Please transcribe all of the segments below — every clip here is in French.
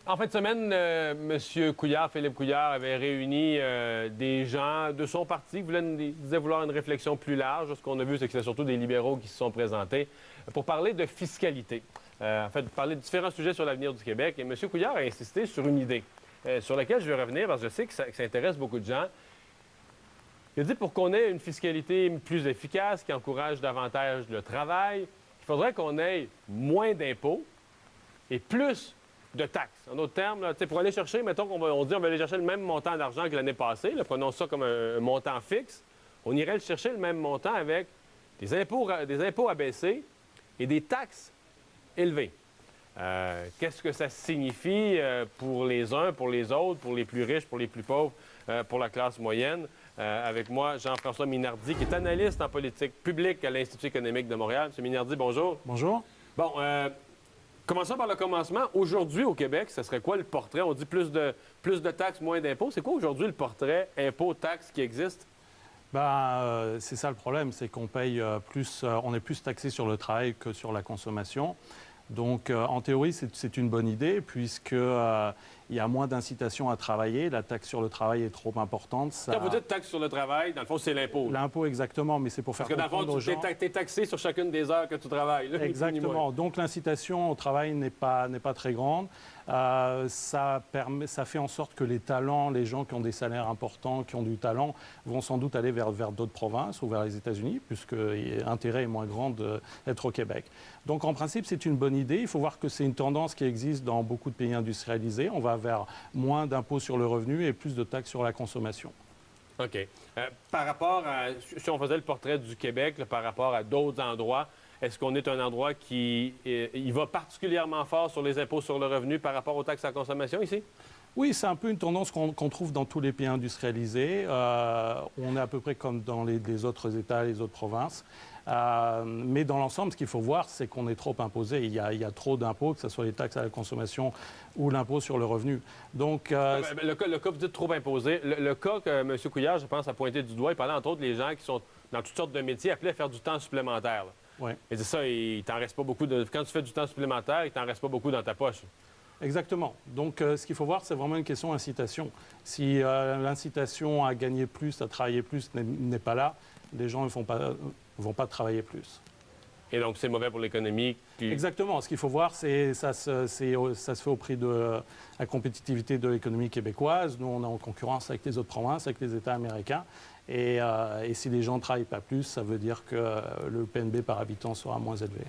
En fin de semaine, M. Couillard, Philippe Couillard, avait réuni des gens de son parti qui disaient vouloir une réflexion plus large. Ce qu'on a vu, c'est que c'est surtout des libéraux qui se sont présentés pour parler de fiscalité. En fait, parler de différents sujets sur l'avenir du Québec. Et M. Couillard a insisté sur une idée sur laquelle je vais revenir parce que je sais que ça intéresse beaucoup de gens. Il a dit pour qu'on ait une fiscalité plus efficace, qui encourage davantage le travail, il faudrait qu'on ait moins d'impôts et plus de taxes. En d'autres termes, là, pour aller chercher, mettons on dit on va aller chercher le même montant d'argent que l'année passée, là, prenons ça comme un montant fixe, on irait le chercher le même montant avec des impôts abaissés et des taxes élevées. Qu'est-ce que ça signifie pour les uns, pour les autres, pour les plus riches, pour les plus pauvres, pour la classe moyenne? Avec moi, Jean-François Minardi, qui est analyste en politique publique à l'Institut économique de Montréal. M. Minardi, bonjour. Bonjour. Bon, commençons par le commencement. Aujourd'hui, au Québec, ce serait quoi le portrait? On dit plus de taxes, moins d'impôts. C'est quoi aujourd'hui le portrait impôts-taxes qui existe? C'est ça le problème, c'est qu'on paye on est plus taxé sur le travail que sur la consommation. Donc, en théorie, c'est une bonne idée puisqu'il y a moins d'incitation à travailler. La taxe sur le travail est trop importante. Quand vous dites taxe sur le travail, dans le fond, c'est l'impôt. L'impôt, exactement, mais c'est pour faire comprendre aux gens... Parce que dans le fond, tu es taxé sur chacune des heures que tu travailles. Là, exactement. Donc, l'incitation au travail n'est pas très grande. Ça fait en sorte que les talents, les gens qui ont des salaires importants, qui ont du talent, vont sans doute aller vers d'autres provinces ou vers les États-Unis, puisque l'intérêt est moins grand d'être au Québec. Donc, en principe, c'est une bonne idée. Il faut voir que c'est une tendance qui existe dans beaucoup de pays industrialisés. On va vers moins d'impôts sur le revenu et plus de taxes sur la consommation. OK. Par rapport à... Si on faisait le portrait du Québec, là, par rapport à d'autres endroits, est-ce qu'on est un endroit qui il va particulièrement fort sur les impôts sur le revenu par rapport aux taxes à la consommation ici? Oui, c'est un peu une tendance qu'on trouve dans tous les pays industrialisés. On est à peu près comme dans les autres États, les autres provinces. Mais dans l'ensemble, ce qu'il faut voir, c'est qu'on est trop imposé. Il y a trop d'impôts, que ce soit les taxes à la consommation ou l'impôt sur le revenu. Donc, le cas, vous dites trop imposé. Le cas que M. Couillard, je pense, a pointé du doigt, il parlait entre autres des gens qui sont dans toutes sortes de métiers appelés à faire du temps supplémentaire. Oui. Et c'est ça, il t'en reste pas beaucoup. Quand tu fais du temps supplémentaire, il t'en reste pas beaucoup dans ta poche. Exactement. Donc, ce qu'il faut voir, c'est vraiment une question d'incitation. Si l'incitation à gagner plus, à travailler plus n'est pas là, les gens ne vont pas travailler plus. Et donc, c'est mauvais pour l'économie. Exactement. Ce qu'il faut voir, c'est ça se fait au prix de la compétitivité de l'économie québécoise. Nous, on est en concurrence avec les autres provinces, avec les États américains. Et si les gens ne travaillent pas plus, ça veut dire que le PNB par habitant sera moins élevé.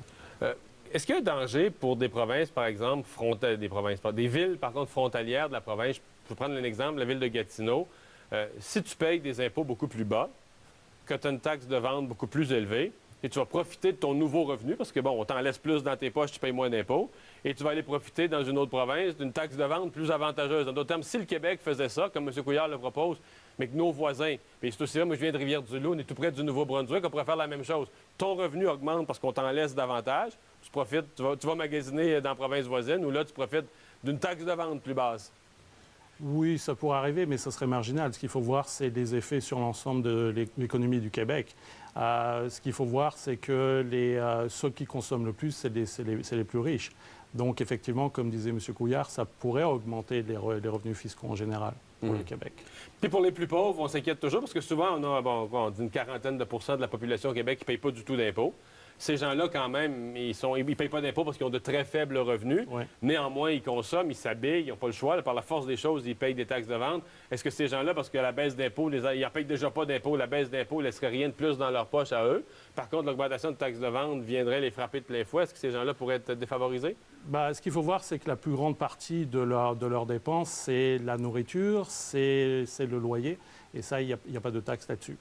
Est-ce qu'il y a un danger pour des provinces, par exemple, des villes, par contre, frontalières de la province? Je vais prendre un exemple, la ville de Gatineau. Si tu payes des impôts beaucoup plus bas, que tu as une taxe de vente beaucoup plus élevée, et tu vas profiter de ton nouveau revenu, parce que, bon, on t'en laisse plus dans tes poches, tu payes moins d'impôts, et tu vas aller profiter dans une autre province d'une taxe de vente plus avantageuse. En d'autres termes, si le Québec faisait ça, comme M. Couillard le propose, mais que nos voisins, puis c'est aussi vrai, moi je viens de Rivière-du-Loup, on est tout près du Nouveau-Brunswick, on pourrait faire la même chose. Ton revenu augmente parce qu'on t'en laisse davantage, tu profites, tu vas magasiner dans la province voisine, ou là, tu profites d'une taxe de vente plus basse. Oui, ça pourrait arriver, mais ça serait marginal. Ce qu'il faut voir, c'est les effets sur l'ensemble de l'économie du Québec. Ce qu'il faut voir, c'est que ceux qui consomment le plus, c'est les plus riches. Donc, effectivement, comme disait M. Couillard, ça pourrait augmenter les revenus fiscaux en général pour le Québec. Puis pour les plus pauvres, on s'inquiète toujours parce que souvent, on dit une quarantaine de pourcents de la population au Québec qui ne paye pas du tout d'impôts. Ces gens-là, quand même, ils ne payent pas d'impôts parce qu'ils ont de très faibles revenus. Ouais. Néanmoins, ils consomment, ils s'habillent, ils n'ont pas le choix. Là, par la force des choses, ils payent des taxes de vente. Est-ce que ces gens-là, parce que la baisse d'impôts, ils n'en payent déjà pas d'impôts, la baisse d'impôts ne laisserait rien de plus dans leur poche à eux? Par contre, l'augmentation de taxes de vente viendrait les frapper de plein fouet. Est-ce que ces gens-là pourraient être défavorisés? Ce qu'il faut voir, c'est que la plus grande partie de leurs dépenses, c'est la nourriture, c'est le loyer. Et ça, il n'y a pas de taxe là-dessus.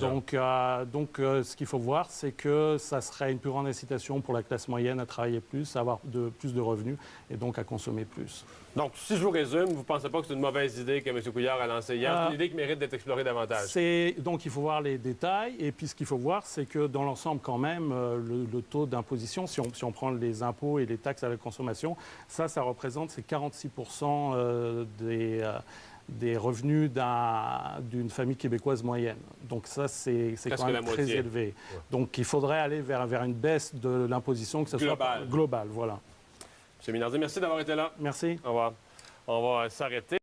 Donc, ce qu'il faut voir, c'est que ça serait une plus grande incitation pour la classe moyenne à travailler plus, à avoir plus de revenus et donc à consommer plus. Donc, si je vous résume, vous ne pensez pas que c'est une mauvaise idée que M. Couillard a lancée hier? C'est une idée qui mérite d'être explorée davantage. Donc, il faut voir les détails. Et puis, ce qu'il faut voir, c'est que dans l'ensemble, quand même, le taux d'imposition, si on prend les impôts et les taxes à la consommation, ça représente 46% des revenus d'une famille québécoise moyenne. Donc ça, c'est quand même très élevé. Ouais. Donc il faudrait aller vers une baisse de l'imposition, que ce soit globale. Voilà. M. Minardi, merci d'avoir été là. Merci. Au revoir. On va s'arrêter.